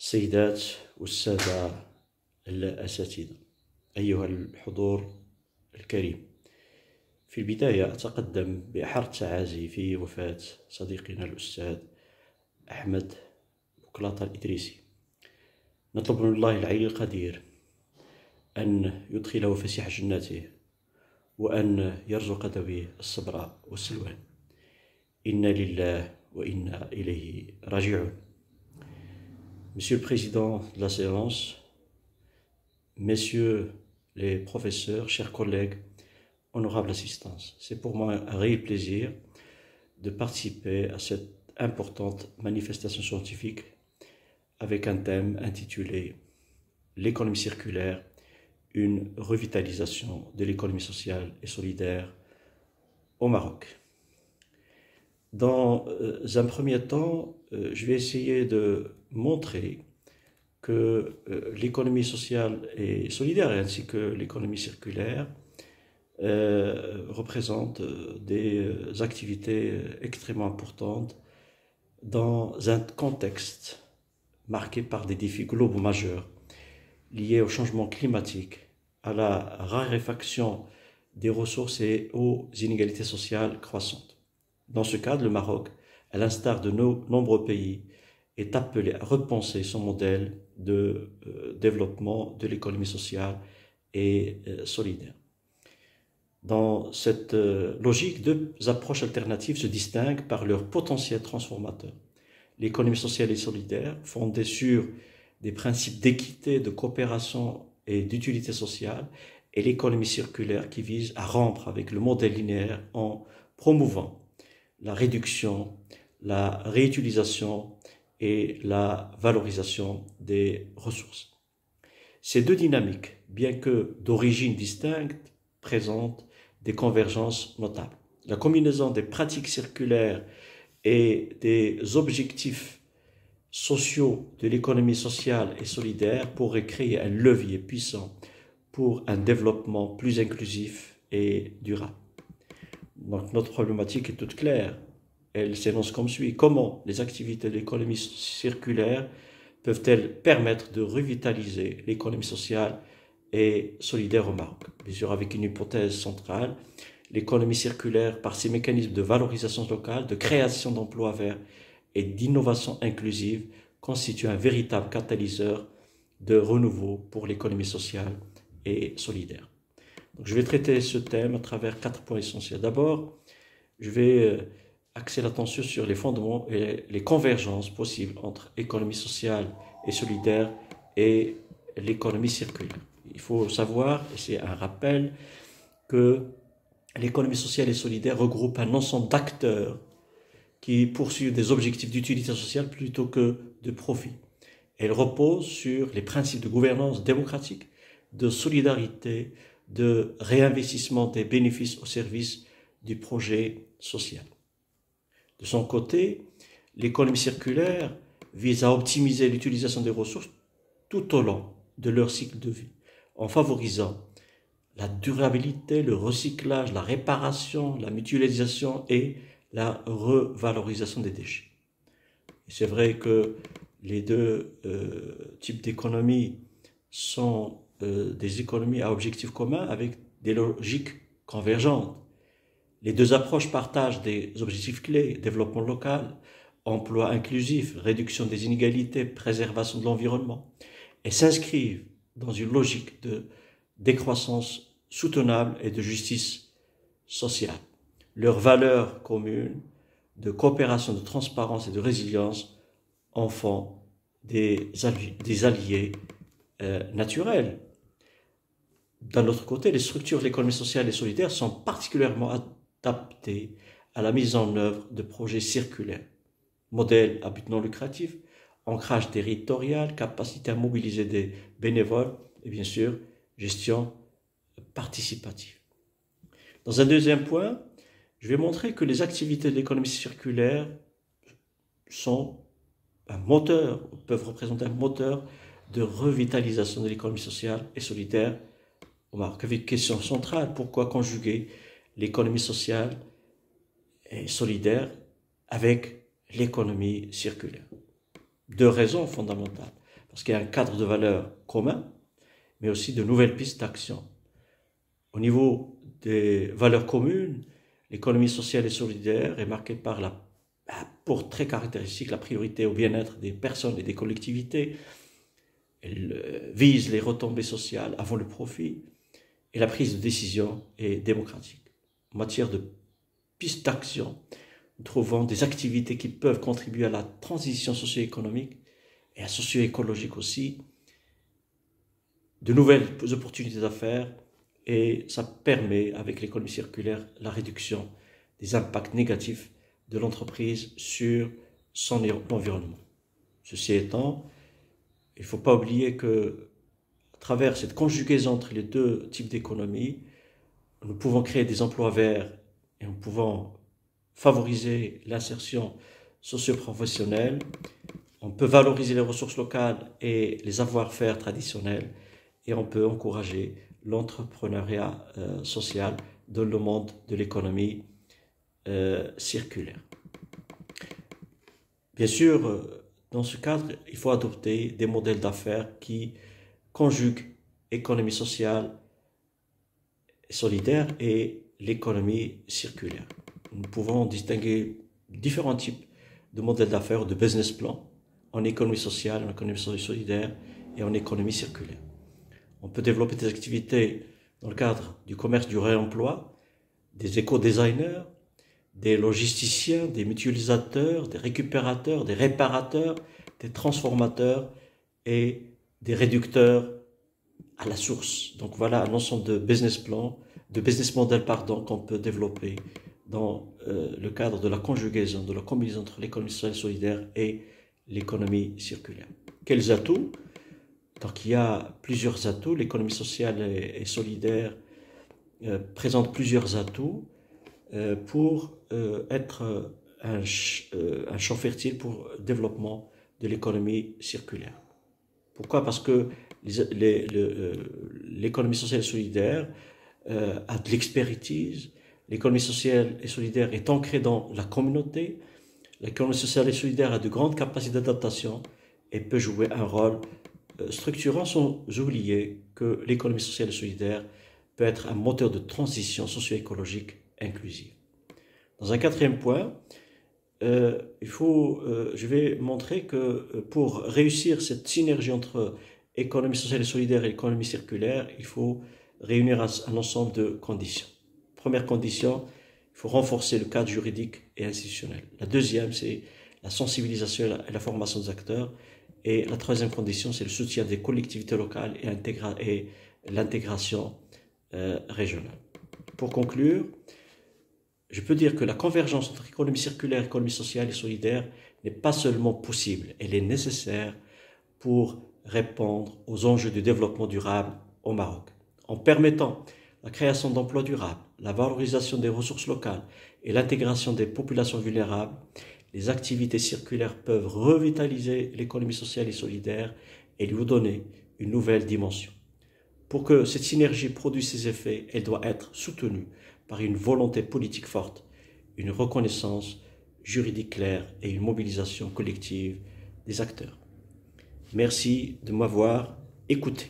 السيدات والسادة الأساتذة، أيها الحضور الكريم، في البداية أتقدم بأحر التعازي في وفاة صديقنا الأستاذ أحمد بوكلاطة الإدريسي. نطلب من الله العلي القدير أن يدخله فسيح جناته وأن يرزق ذويه الصبر والسلوان. إنا لله وإنا إليه راجعون. Monsieur le Président de la séance, Messieurs les professeurs, chers collègues, honorable assistance, c'est pour moi un réel plaisir de participer à cette importante manifestation scientifique avec un thème intitulé « L'économie circulaire, une revitalisation de l'économie sociale et solidaire au Maroc ». Dans un premier temps, je vais essayer de montrer que l'économie sociale et solidaire ainsi que l'économie circulaire représentent des activités extrêmement importantes dans un contexte marqué par des défis globaux majeurs liés au changement climatique, à la raréfaction des ressources et aux inégalités sociales croissantes. Dans ce cadre, le Maroc, à l'instar de nombreux pays, est appelé à repenser son modèle de développement de l'économie sociale et solidaire. Dans cette logique, deux approches alternatives se distinguent par leur potentiel transformateur. L'économie sociale et solidaire, fondée sur des principes d'équité, de coopération et d'utilité sociale, et l'économie circulaire qui vise à rompre avec le modèle linéaire en promouvant la réduction, la réutilisation et la valorisation des ressources. Ces deux dynamiques, bien que d'origine distincte, présentent des convergences notables. La combinaison des pratiques circulaires et des objectifs sociaux de l'économie sociale et solidaire pourrait créer un levier puissant pour un développement plus inclusif et durable. Donc notre problématique est toute claire. Elle s'énonce comme suit. Comment les activités de l'économie circulaire peuvent-elles permettre de revitaliser l'économie sociale et solidaire au Maroc? Bien sûr, avec une hypothèse centrale, l'économie circulaire, par ses mécanismes de valorisation locale, de création d'emplois verts et d'innovation inclusive, constitue un véritable catalyseur de renouveau pour l'économie sociale et solidaire. Donc, je vais traiter ce thème à travers 4 points essentiels. D'abord, je vais axer l'attention sur les fondements et les convergences possibles entre économie sociale et solidaire et l'économie circulaire. Il faut savoir, et c'est un rappel, que l'économie sociale et solidaire regroupe un ensemble d'acteurs qui poursuivent des objectifs d'utilité sociale plutôt que de profit. Elle repose sur les principes de gouvernance démocratique, de solidarité, de réinvestissement des bénéfices au service du projet social. De son côté, l'économie circulaire vise à optimiser l'utilisation des ressources tout au long de leur cycle de vie, en favorisant la durabilité, le recyclage, la réparation, la mutualisation et la revalorisation des déchets. C'est vrai que les deux types d'économies sont des économies à objectifs communs avec des logiques convergentes. Les deux approches partagent des objectifs clés: développement local, emploi inclusif, réduction des inégalités, préservation de l'environnement, et s'inscrivent dans une logique de décroissance soutenable et de justice sociale. Leurs valeurs communes de coopération, de transparence et de résilience en font des alliés naturels. D'un autre côté, les structures de l'économie sociale et solidaire sont particulièrement adaptées à la mise en œuvre de projets circulaires. Modèle à but non lucratif, ancrage territorial, capacité à mobiliser des bénévoles et bien sûr, gestion participative. Dans un deuxième point, je vais montrer que les activités de l'économie circulaire sont un moteur, peuvent représenter un moteur de revitalisation de l'économie sociale et solidaire au Maroc. Avec une question centrale: pourquoi conjuguer l'économie sociale et solidaire avec l'économie circulaire? Deux raisons fondamentales. parce qu'il y a un cadre de valeurs commun, mais aussi de nouvelles pistes d'action. Au niveau des valeurs communes, l'économie sociale et solidaire est marquée par pour très caractéristique, la priorité au bien-être des personnes et des collectivités. Elle vise les retombées sociales avant le profit et la prise de décision est démocratique. En matière de pistes d'action, nous trouvons des activités qui peuvent contribuer à la transition socio-économique et à socio-écologique aussi, de nouvelles opportunités d'affaires, et ça permet, avec l'économie circulaire, la réduction des impacts négatifs de l'entreprise sur son environnement. Ceci étant, il ne faut pas oublier que, à travers cette conjugaison entre les deux types d'économie, nous pouvons créer des emplois verts et nous pouvons favoriser l'insertion socio-professionnelle. On peut valoriser les ressources locales et les savoir-faire traditionnels et on peut encourager l'entrepreneuriat social dans le monde de l'économie circulaire. Bien sûr, dans ce cadre, il faut adopter des modèles d'affaires qui conjuguent économie sociale et solidaire et l'économie circulaire. Nous pouvons distinguer différents types de modèles d'affaires, de business plans, en économie sociale, en économie solidaire et en économie circulaire. On peut développer des activités dans le cadre du commerce du réemploi, des éco-designers, des logisticiens, des mutualisateurs, des récupérateurs, des réparateurs, des transformateurs et des réducteurs à la source. Donc voilà un ensemble de business plans, de business models qu'on peut développer dans le cadre de la conjugaison, de la combinaison entre l'économie sociale et solidaire et l'économie circulaire. Quels atouts? Donc il y a plusieurs atouts. L'économie sociale et solidaire présente plusieurs atouts pour être un champ fertile pour le développement de l'économie circulaire. Pourquoi? Parce que l'économie sociale et solidaire a de l'expertise. L'économie sociale et solidaire est ancrée dans la communauté. L'économie sociale et solidaire a de grandes capacités d'adaptation et peut jouer un rôle structurant, sans oublier que l'économie sociale et solidaire peut être un moteur de transition socio-écologique inclusive. Dans un quatrième point, je vais montrer que pour réussir cette synergie entre économie sociale et solidaire et économie circulaire, il faut réunir un ensemble de conditions. Première condition, il faut renforcer le cadre juridique et institutionnel. La deuxième, c'est la sensibilisation et la formation des acteurs. Et la troisième condition, c'est le soutien des collectivités locales et l'intégration régionale. Pour conclure, je peux dire que la convergence entre économie circulaire, économie sociale et solidaire n'est pas seulement possible, elle est nécessaire pour répondre aux enjeux du développement durable au Maroc. En permettant la création d'emplois durables, la valorisation des ressources locales et l'intégration des populations vulnérables, les activités circulaires peuvent revitaliser l'économie sociale et solidaire et lui donner une nouvelle dimension. Pour que cette synergie produise ses effets, elle doit être soutenue par une volonté politique forte, une reconnaissance juridique claire et une mobilisation collective des acteurs. Merci de m'avoir écouté.